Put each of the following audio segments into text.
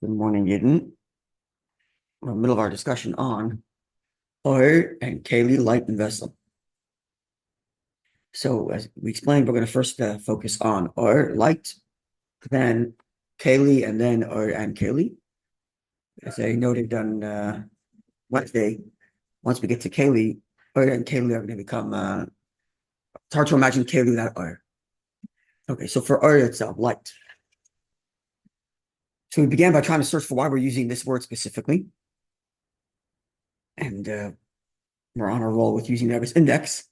Good morning, Eden. We're in the middle of our discussion on oil and Kaylee light and vessel. So as we explained, we're going to first focus on oil light, then Kaylee, and then oil and Kaylee. As I noted on Wednesday, once we get to Kaylee, oil and Kaylee are going to become, it's hard to imagine Kaylee without oil. Okay, so for oil itself, light. So we began by trying to search for why we're using this word specifically. And we're on a roll with using that as index.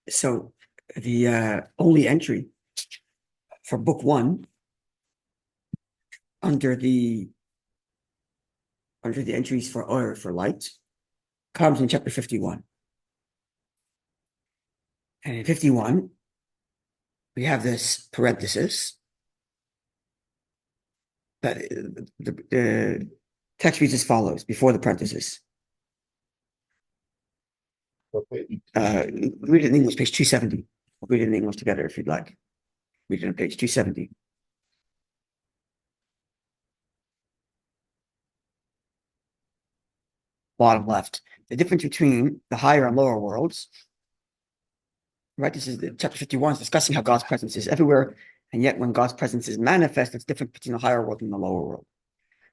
So the only entry for book one under the entries for oil for light comes in chapter 51. And in 51, we have this parenthesis that the text reads as follows before the parenthesis. Read it in English, page 270. We'll read it in English together if you'd like. Read it on page 270. Bottom left. The difference between the higher and lower worlds. Right? This is chapter 51 is discussing how God's presence is everywhere. And yet when God's presence is manifest, it's different between the higher world and the lower world.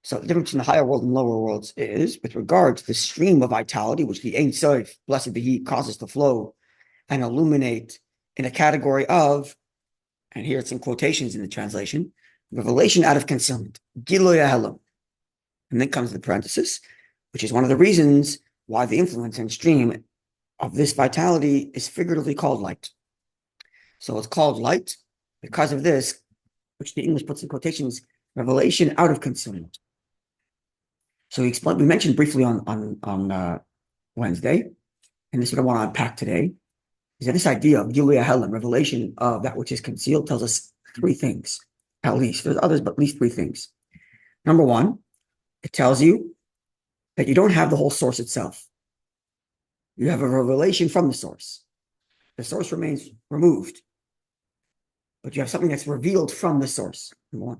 So the difference between the higher world and lower worlds is with regard to the stream of vitality, which the Ein Sof, blessed be He, causes to flow and illuminate in a category of, and here it's in quotations in the translation, revelation out of concealment, Giloy Ahelam. And then comes the parenthesis, which is one of the reasons why the influence and stream of this vitality is figuratively called light. So it's called light because of this, which the English puts in quotations, revelation out of concealment. So we mentioned briefly on Wednesday, and this is what I want to unpack today, is that this idea of Giluya Helam, revelation of that which is concealed, tells us three things, at least. There's others, but at least three things. Number one, it tells you that you don't have the whole source itself. You have a revelation from the source. The source remains removed, but you have something that's revealed from the source. Number one.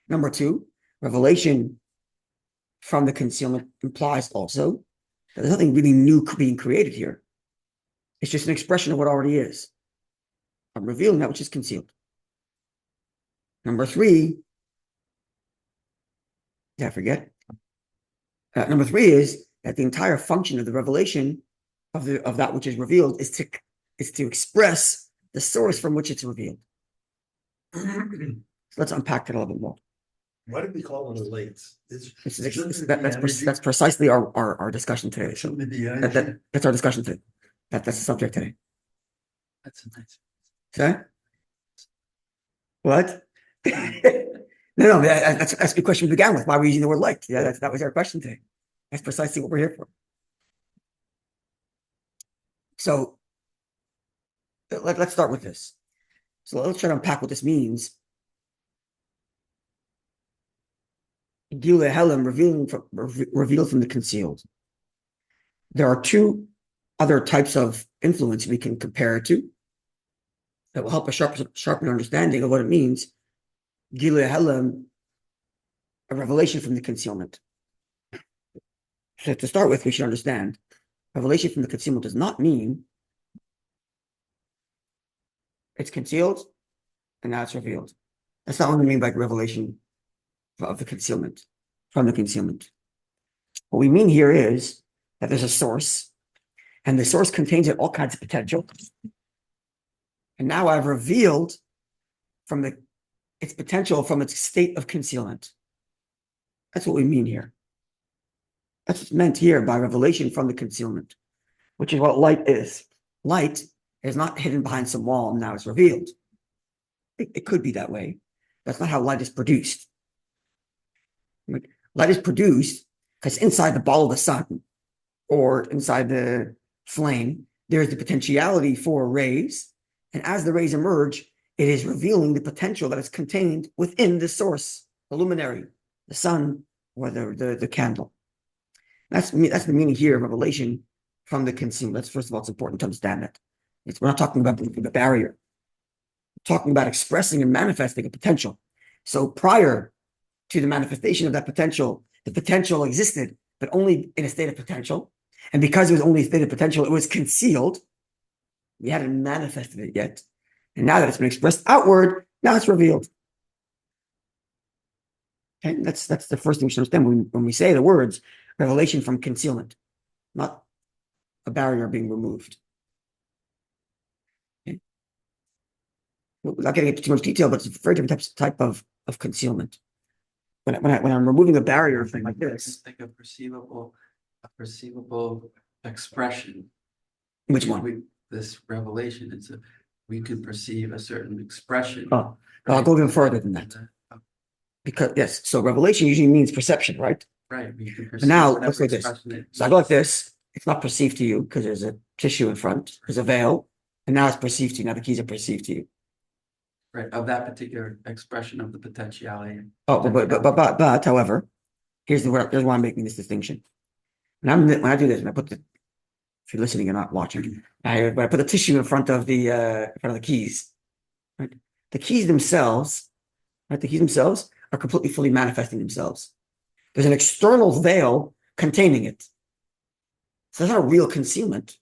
Number two, revelation from the concealment implies also that there's nothing really new being created here. It's just an expression of what already is. I'm revealing that which is concealed. Number three, did I forget? Number three is that the entire function of the revelation of that which is revealed is to express the source from which it's revealed. So let's unpack that a little bit more. Why did we call it a late? That's precisely our discussion today. So that's our discussion today. That's the subject today. That's nice. Okay? What? No, that's the question we began with. Why we're using the word light? Yeah, that was our question today. That's precisely what we're here for. So let's start with this. So let's try to unpack what this means. Gilui Helam, revealed from the concealed. There are two other types of influence we can compare it to that will help us sharpen understanding of what it means. Gilui Helam, a revelation from the concealment. So to start with, we should understand revelation from the concealment does not mean it's concealed and now it's revealed. That's not what we mean by revelation of the concealment, from the concealment. What we mean here is that there's a source, and the source contains all kinds of potential. And now I've revealed from its potential from its state of concealment. That's what we mean here. That's what's meant here by revelation from the concealment, which is what light is. Light is not hidden behind some wall and now it's revealed. It could be that way. That's not how light is produced. Light is produced because inside the ball of the sun or inside the flame, there's the potentiality for rays. And as the rays emerge, it is revealing the potential that is contained within the source, the luminary, the sun, or the candle. That's the meaning here of revelation from the concealed. That's first of all, it's important to understand that. We're not talking about the barrier. We're talking about expressing and manifesting a potential. So prior to the manifestation of that potential. The potential existed, but only in a state of potential. And because it was only a state of potential, it was concealed. We hadn't manifested it yet. And now that it's been expressed outward, now it's revealed. Okay, that's the first thing we should understand when we say the words revelation from concealment, not a barrier being removed. Okay. Without getting into too much detail, but it's a very different type of concealment. When I'm removing a barrier thing like this, Like a perceivable expression. which one? This revelation, we can perceive a certain expression. Oh, I'll go even further than that. Because yes, so revelation usually means perception, right? Right. We can But perceive now whatever let's say this. expression So I go like this. It's not perceived to you because there's a tissue in front. There's a veil, and now it's perceived to you. Now the keys are perceived to you. right, of that particular expression of the potentiality. Oh, but however, here's why I'm making this distinction. When I do this, when I put the, if you're listening, you're not watching. When I put the tissue in front of the keys, right? The keys themselves, right? The keys themselves are completely fully manifesting themselves. There's an external veil containing it. So it's not a real concealment.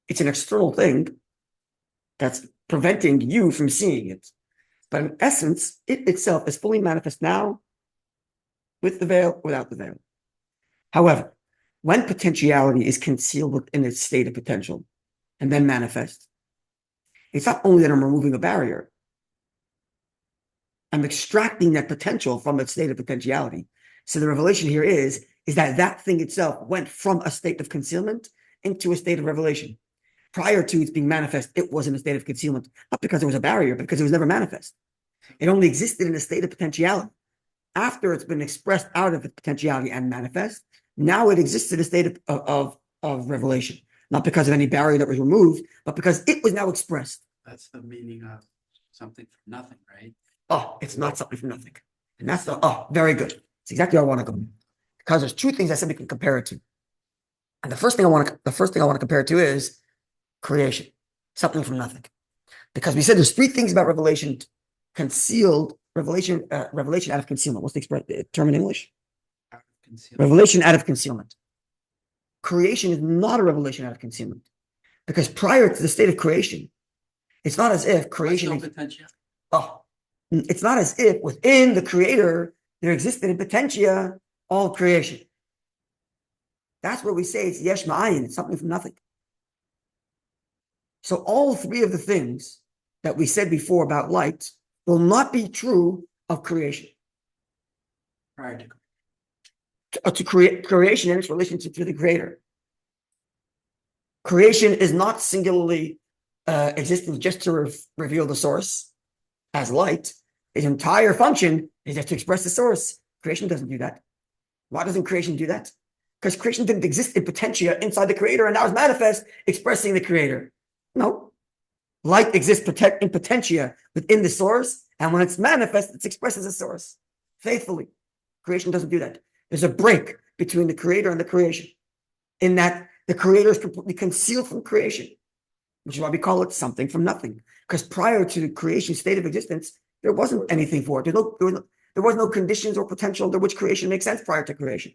It's an external thing that's preventing you from seeing it. But in essence, it itself is fully manifest now with the veil, without the veil. However, when potentiality is concealed within its state of potential and then manifest, it's not only that I'm removing a barrier, I'm extracting that potential from its state of potentiality. So the revelation here is that thing itself went from a state of concealment into a state of revelation. Prior to its being manifest, it was in a state of concealment, not because there was a barrier, but because it was never manifest. It only existed in a state of potentiality. After it's been expressed out of its potentiality and manifest, now it exists in a state of revelation, not because of any barrier that was removed, but because it was now expressed. That's the meaning of something from nothing, right? Oh, it's not something from nothing. And that's very good. It's exactly where I want to go. Because there's two things I said we can compare it to. And the first thing I want to compare it to is creation, something from nothing. Because we said there's three things about revelation: concealed revelation, revelation out of concealment. What's the term in English? Revelation out of concealment. Creation is not a revelation out of concealment, because prior to the state of creation, it's not as if creation. It's not as if within the Creator there existed in potentia all creation. That's where we say it's yesh ma'ayin, it's something from nothing. So all three of the things that we said before about light will not be true of creation. Prior To creation and its relationship to the Creator. Creation is not singularly existing just to reveal the source as light. Its entire function is just to express the source. Creation doesn't do that. Why doesn't creation do that? Because creation didn't exist in potentia inside the Creator and now is manifest expressing the Creator. No. Light exists in potentia within the source, and when it's manifest, it expresses the source faithfully. Creation doesn't do that. There's a break between the Creator and the creation, in that the Creator is completely concealed from creation, which is why we call it something from nothing. Because prior to the creation state of existence, there wasn't anything for it. There was no conditions or potential under which creation makes sense prior to creation.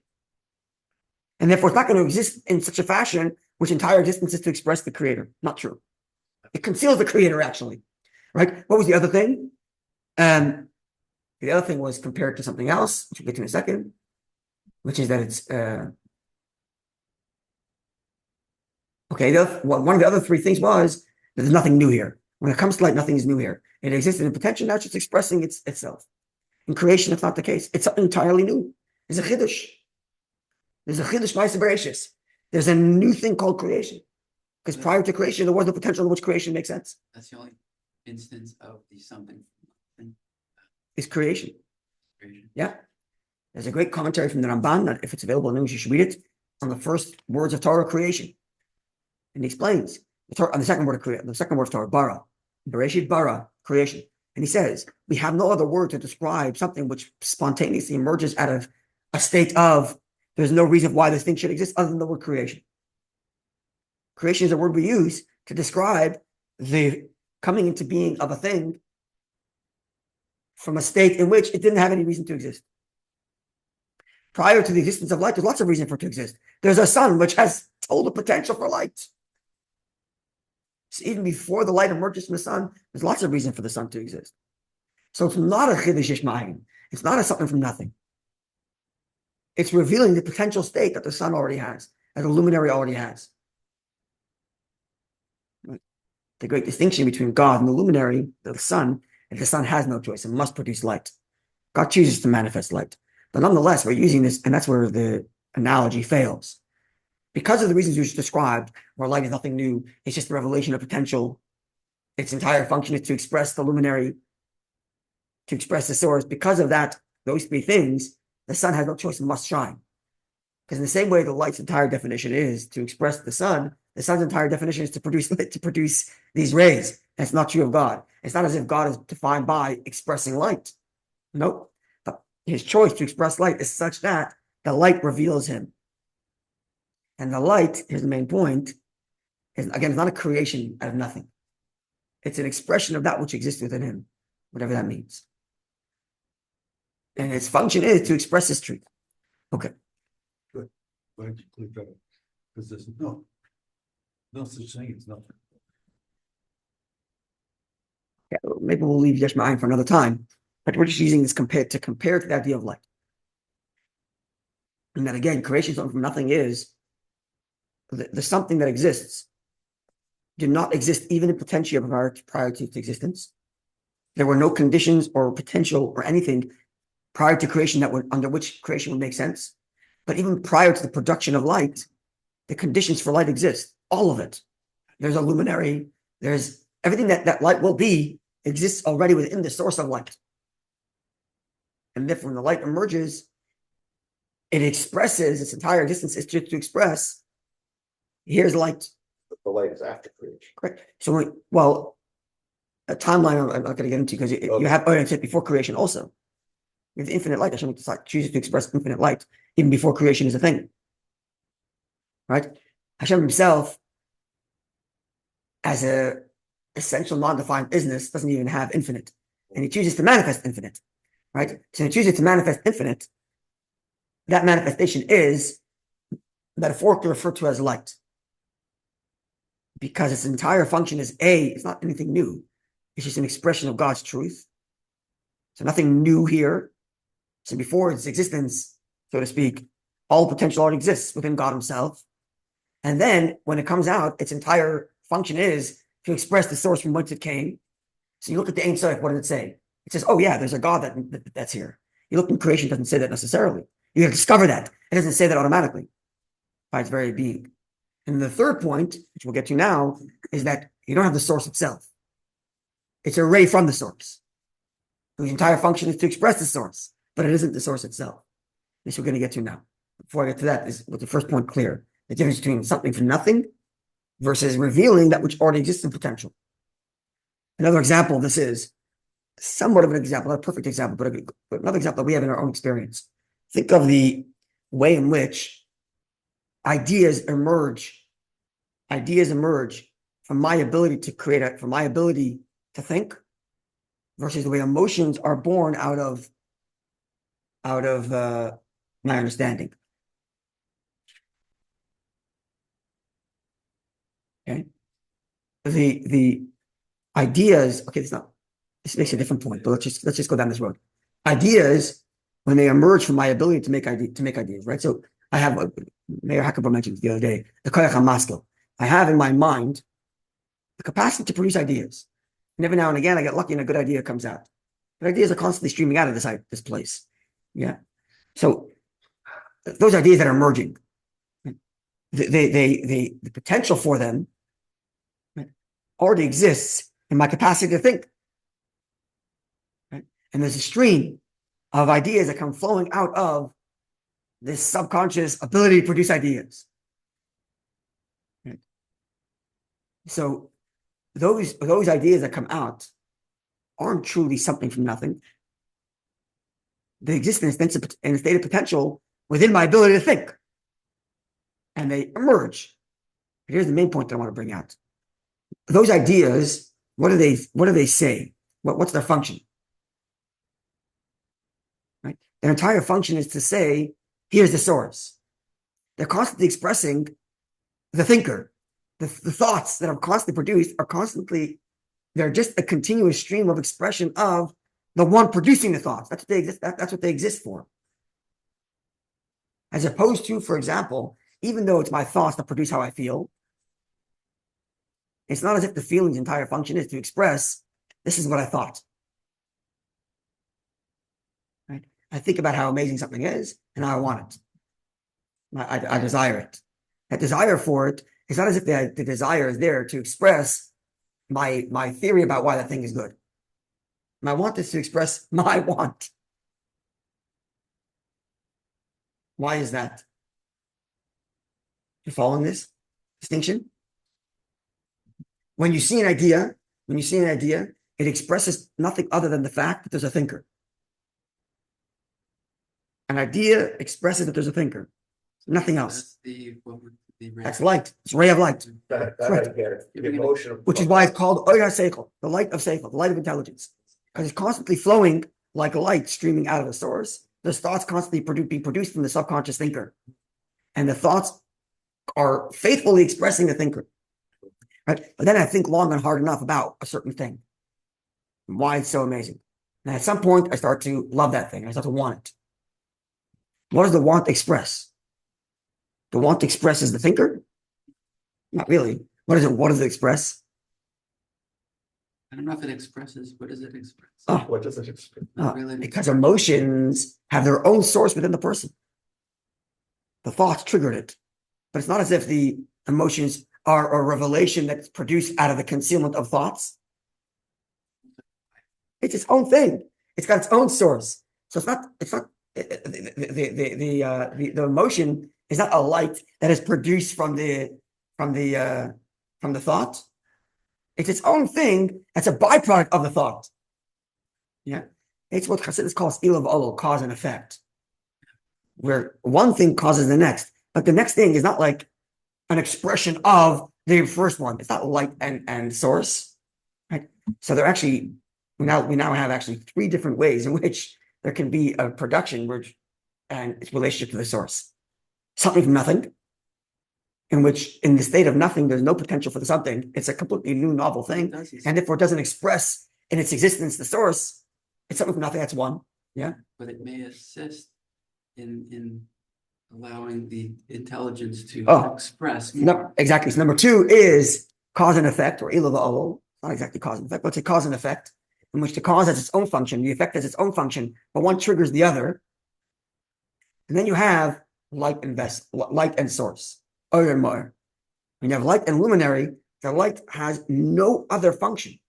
And therefore, it's not going to exist in such a fashion which entire existence is to express the Creator. Not true. It conceals the Creator, actually. Right? What was the other thing? The other thing was compared to something else, which we'll get to in a second, which is that it's one of the other three things was that there's nothing new here. When it comes to light, nothing is new here. It existed in potential, now it's just expressing itself. In creation, it's not the case. It's something entirely new. There's a chiddush. There's a chiddush ma'aseh bereishis. There's a new thing called creation. Because prior to creation, there was no potential in which creation makes sense. That's the only instance of the something. It's creation. Yeah. There's a great commentary from the Ramban. If it's available in English, you should read it. On the first words of Torah, creation. And he explains on the second word of Torah, bara. Bereshit bara, creation. And he says, we have no other word to describe something which spontaneously emerges out of a state of, there's no reason why this thing should exist other than the word creation. Creation is a word we use to describe the coming into being of a thing from a state in which it didn't have any reason to exist. Prior to the existence of light, there's lots of reason for it to exist. There's a sun which has total potential for light. So even before the light emerges from the sun, there's lots of reason for the sun to exist. So it's not a chiddush yesh ma'ayin. It's not a something from nothing. It's revealing the potential state that the sun already has, that the luminary already has. The great distinction between God and the luminary, the sun, is the sun has no choice and must produce light. God chooses to manifest light. But nonetheless, we're using this, and that's where the analogy fails. Because of the reasons we just described, where light is nothing new, it's just a revelation of potential. Its entire function is to express the luminary, to express the source. Because of that, those three things, the sun has no choice and must shine. Because in the same way the light's entire definition is to express the sun's entire definition is to produce light, to produce these rays. And it's not true of God. It's not as if God is defined by expressing light. Nope. But his choice to express light is such that the light reveals him. And the light, here's the main point, is again, it's not a creation out of nothing. It's an expression of that which exists within him, whatever that means. And its function is to express his truth. Okay. Good. Why don't you click that? Because there's no such thing as nothing. Yeah, maybe we'll leave Yesh Ma'ayin for another time, but we're just using this to compare to the idea of light. And that again, creation something from nothing is the something that exists did not exist even in potentia prior to its existence. There were no conditions or potential or anything prior to creation under which creation would make sense. But even prior to the production of light, the conditions for light exist. All of it. There's a luminary. There's everything that light will be exists already within the source of light. And therefore, when the light emerges, it expresses its entire existence is to express, here's light. The light is after creation. Correct. So, a timeline I'm not going to get into because you have it's before creation also. You have infinite light. Hashem chooses to express infinite light even before creation is a thing. Right? Hashem himself, as a essential non-defined business, doesn't even have infinite. And he chooses to manifest infinite. Right? So he chooses to manifest infinite. That manifestation is metaphorically referred to as light. Because its entire function is it's not anything new. It's just an expression of God's truth. So nothing new here. So before its existence, so to speak, all potential already exists within God himself. And then when it comes out, its entire function is to express the source from whence it came. So you look at the Ein Sof, what does it say? It says, oh yeah, there's a God that's here. You look in creation, it doesn't say that necessarily. You have to discover that. It doesn't say that automatically by its very being. And the third point, which we'll get to now, is that you don't have the source itself. It's a ray from the source, whose entire function is to express the source, but it isn't the source itself. This we're going to get to now. Before I get to that, is with the first point clear. The difference between something from nothing versus revealing that which already exists in potential. Another example of this is somewhat of an example, not a perfect example, but another example that we have in our own experience. Think of the way in which ideas emerge from my ability to create, from my ability to think, versus the way emotions are born out of my understanding. Okay, the ideas. Okay, this makes a different point, but let's just go down this road. Ideas, when they emerge from my ability to make ideas, right? So I have, Mayor Hackable mentioned the other day, the koyach hamaskil. I have in my mind the capacity to produce ideas. And every now and again, I get lucky and a good idea comes out. But ideas are constantly streaming out of this place. Yeah. So those ideas that are emerging, the potential for them already exists in my capacity to think. Right? And there's a stream of ideas that come flowing out of this subconscious ability to produce ideas. Right? So those ideas that come out aren't truly something from nothing. They exist in a state of potential within my ability to think. And they emerge. But here's the main point that I want to bring out. Those ideas, what do they say? What's their function? Their entire function is to say, here's the source. They're constantly expressing the thinker. The thoughts that are constantly produced are constantly, they're just a continuous stream of expression of the one producing the thoughts. That's what they exist. That's what they exist for. As opposed to, for example, even though it's my thoughts that produce how I feel, it's not as if the feeling's entire function is to express, this is what I thought. Right? I think about how amazing something is and how I want it. I desire it. That desire for it is not as if the desire is there to express my theory about why that thing is good. My want is to express my want. Why is that? You following this distinction? When you see an idea, it expresses nothing other than the fact that there's a thinker. An idea expresses that there's a thinker. Nothing else. That's light. It's a ray of light. That Right. I get it. The emotion of- Which is why it's called OHR Seichel, the light of Seichel, the light of intelligence. Because it's constantly flowing like light streaming out of the source. Those thoughts constantly being produced from the subconscious thinker. And the thoughts are faithfully expressing the thinker. Right? But then I think long and hard enough about a certain thing. And why it's so amazing. And at some point, I start to love that thing. I start to want it. What does the want express? The want expresses the thinker? Not really. What does it express? I don't know if it expresses, what does it express? Oh. What does it express? Not really. Because emotions have their own source within the person. The thoughts triggered it. But it's not as if the emotions are a revelation that's produced out of the concealment of thoughts. It's its own thing. It's got its own source. So the emotion is not a light that is produced from the thought. It's its own thing. That's a byproduct of the thought. Yeah, it's what Chassidus calls ilav olol, cause and effect, where one thing causes the next, but the next thing is not like an expression of the first one. It's not light and source, right? So they're actually we now have actually three different ways in which there can be a production and its relationship to the source. Something from nothing, in which in the state of nothing, there's no potential for the something. It's a completely new, novel thing. And therefore it doesn't express in its existence the source. It's something from nothing, that's one. Yeah. But it may assist in allowing the intelligence to express. No, exactly. So number two is cause and effect, or ilav olol. Not exactly cause and effect, but it's a cause and effect, in which the cause has its own function, the effect has its own function, but one triggers the other. And then you have light and source. Or more. When you have light and luminary, the light has no other function.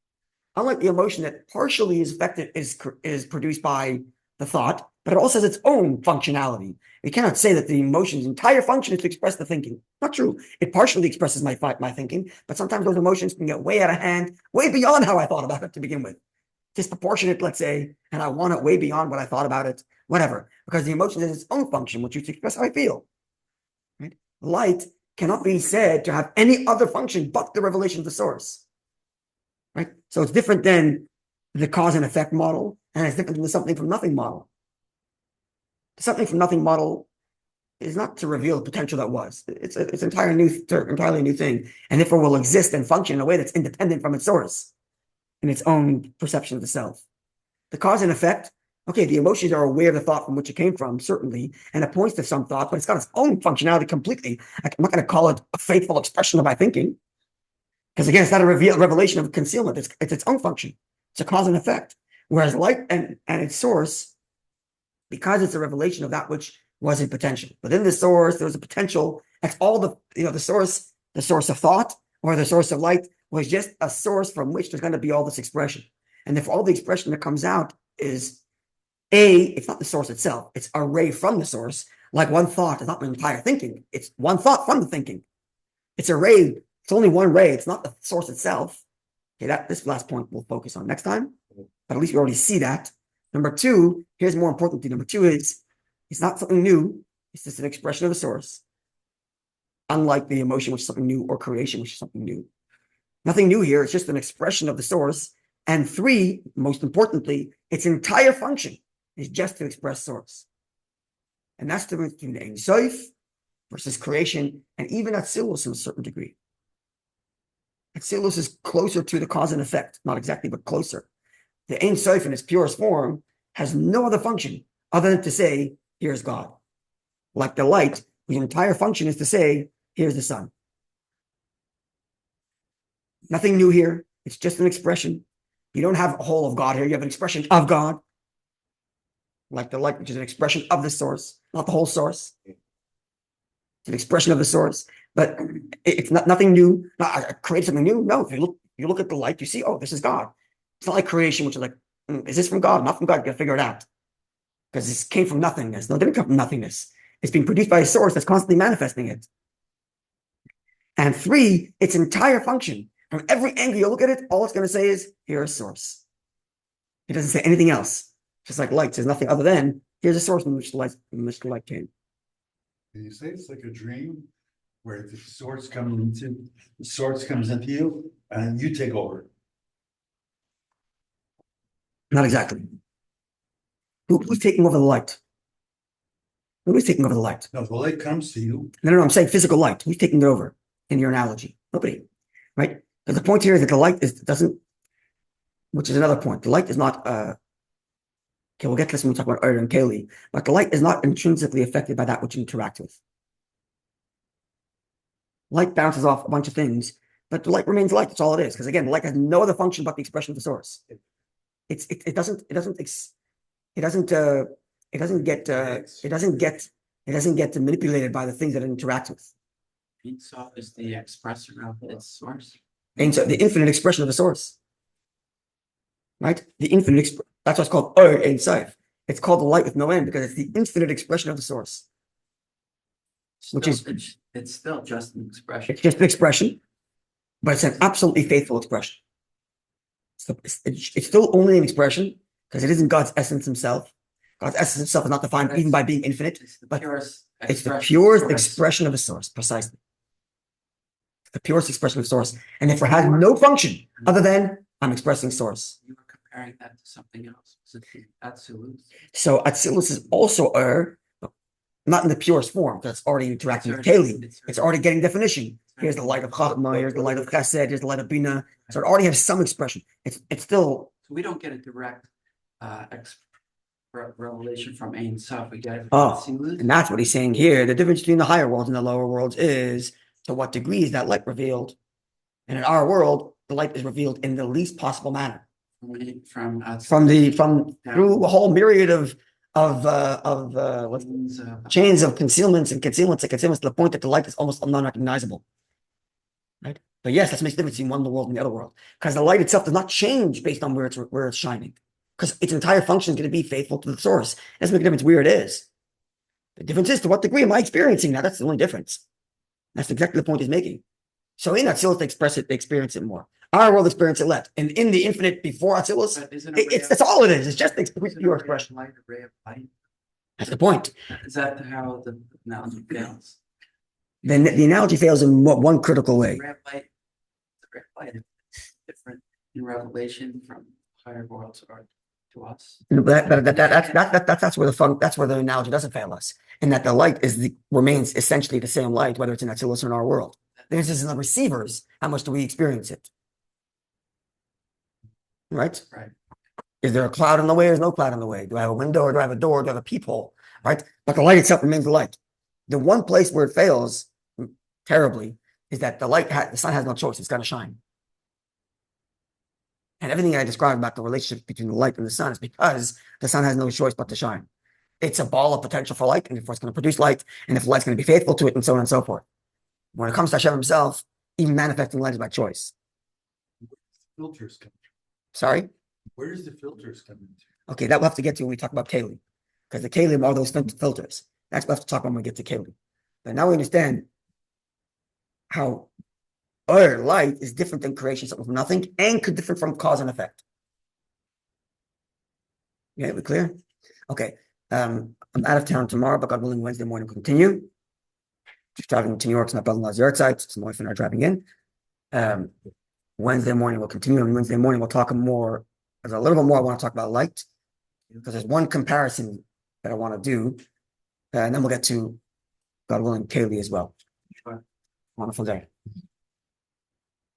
Unlike the emotion that partially is affected, is produced by the thought, but it also has its own functionality. We cannot say that the emotion's entire function is to express the thinking. Not true. It partially expresses my thinking, but sometimes those emotions can get way out of hand, way beyond how I thought about it to begin with. Disproportionate, let's say, and I want it way beyond what I thought about it, whatever, because the emotion has its own function, which is to express how I feel. Right? Light cannot be said to have any other function but the revelation of the source. Right? So it's different than the cause and effect model, and it's different than the something from nothing model. The something from nothing model is not to reveal the potential that was. It's an entirely new thing, and therefore will exist and function in a way that's independent from its source in its own perception of the self. The cause and effect, okay, the emotions are aware of the thought from which it came from, certainly, and it points to some thought, but it's got its own functionality completely. I'm not going to call it a faithful expression of my thinking, because again, it's not a revelation of concealment. It's its own function. It's a cause and effect. Whereas light and its source, because it's a revelation of that which was in potential. Within the source, there was a potential. That's all the source of thought or the source of light was just a source from which there's going to be all this expression. And if all the expression that comes out is it's not the source itself, it's a ray from the source, like one thought is not the entire thinking. It's one thought from the thinking. It's a ray. It's only one ray. It's not the source itself. Okay, this last point we'll focus on next time, but at least we already see that. Number two, here's more important thing. Number two is, it's not something new. It's just an expression of the source. Unlike the emotion, which is something new, or creation, which is something new. Nothing new here. It's just an expression of the source. And three, most importantly, its entire function is just to express source. And that's the difference between the Ein Sof versus creation, and even Atzilus to a certain degree. Atzilus is closer to the cause and effect, not exactly, but closer. The Ein Sof in its purest form has no other function other than to say, here's God. Like the light, the entire function is to say, here's the sun. Nothing new here. It's just an expression. You don't have a whole of God here. You have an expression of God. Like the light, which is an expression of the source, not the whole source. It's an expression of the source, but it's nothing new. Not I create something new. No, if you look at the light, you see, oh, this is God. It's not like creation, which is like, is this from God? Not from God. You got to figure it out because this came from nothingness. No, it didn't come from nothingness. It's being produced by a source that's constantly manifesting it. And three, its entire function. From every angle you look at it, all it's going to say is, here's a source. It doesn't say anything else. Just like light says nothing other than, here's a source from which the light came. Can you say it's like a dream where the source comes into you and you take over? Not exactly. Who's taking over the light? Who's taking over the light? No, the light comes to you. No, I'm saying physical light. Who's taking it over in your analogy? Nobody, right? Because the point here is that the light doesn't, which is another point. The light is not, okay, we'll get to this when we talk about Ur and Kali, but the light is not intrinsically affected by that which you interact with. Light bounces off a bunch of things, but the light remains light. That's all it is. Because again, the light has no other function but the expression of the source. It doesn't get manipulated by the things that it interacts with. Ein Sof is the expressor of its source. And so the infinite expression of the source, right? The infinite, that's what's called Ein Sof. It's called the light with no end because it's the infinite expression of the source. Which is, it's still just an expression. it's just an expression, but it's an absolutely faithful expression. So it's still only an expression because it isn't God's essence himself. God's essence himself is not defined even by being infinite, but it's the purest expression of the source, precisely. The purest expression of the source, and therefore has no function other than I'm expressing source. You were comparing that to something else. Was it the Atzilus? So Atzilus is also not in the purest form, because it's already interacting with Kali. It's already getting definition. Here's the light of Chachma, here's the light of Chesed, here's the light of Bina. So it already has some expression. It's still. So we don't get a direct revelation from Ein Sof. We get it from Oh, Atzilus. and that's what he's saying here. The difference between the higher worlds and the lower worlds is to what degree is that light revealed. And in our world, the light is revealed in the least possible manner. From Through a whole myriad of chains of concealments and concealments to the point that the light is almost non-recognizable. Right? But yes, that makes a difference between one world and the other world. Because the light itself does not change based on where it's shining. Because its entire function is going to be faithful to the source. It doesn't make a difference where it is. The difference is to what degree am I experiencing that? That's the only difference. That's exactly the point he's making. So in Atzilus, they experience it more. Our world experience it less. And in the infinite before Atzilus, that's all it is. It's just pure expression. Light, a ray of light. That's the point. Is that how the analogy fails? Then the analogy fails in one critical way. The ray of light is different in revelation from higher worlds or to us. That's where the analogy doesn't fail us. In that the light remains essentially the same light, whether it's in Atzilus or in our world. This is in the receivers. How much do we experience it? Right? Right. Is there a cloud in the way? Or is no cloud in the way? Do I have a window or do I have a door? Do I have a peephole? Right? But the light itself remains the light. The one place where it fails terribly is that the sun has no choice. It's got to shine. And everything I described about the relationship between the light and the sun is because the sun has no choice but to shine. It's a ball of potential for light, and therefore it's going to produce light, and if the light's going to be faithful to it, and so on and so forth. When it comes to Hashem himself, even manifesting light is by choice. Filters come. Sorry? Where does the filters come into? Okay, that we'll have to get to when we talk about Kali. Because the Kali are those filters. That's what we'll have to talk about when we get to Kali. But now we understand how light is different than creation, something from nothing, and could differ from cause and effect. Yeah, we clear? Okay. I'm out of town tomorrow, but God willing, Wednesday morning we'll continue. Just driving to New York, it's not Bellin Lazard site. So my wife and I are driving in. Wednesday morning we'll continue. On Wednesday morning we'll talk more. There's a little bit more I want to talk about light, because there's one comparison that I want to do And then we'll get to, God willing, Kaylee as well. Sure. Wonderful day.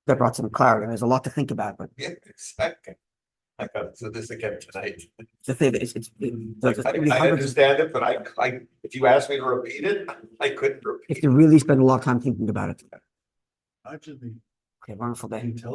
That brought some clarity. There's a lot to think about, but Yeah, exactly. I got to this again tonight. the thing is, it's Like, there's I gonna be hundreds of- understand it, but I, if you asked me to repeat it, I couldn't you have repeat to really spend a lot of time thinking about it. Actually, Okay, wonderful day. intelligence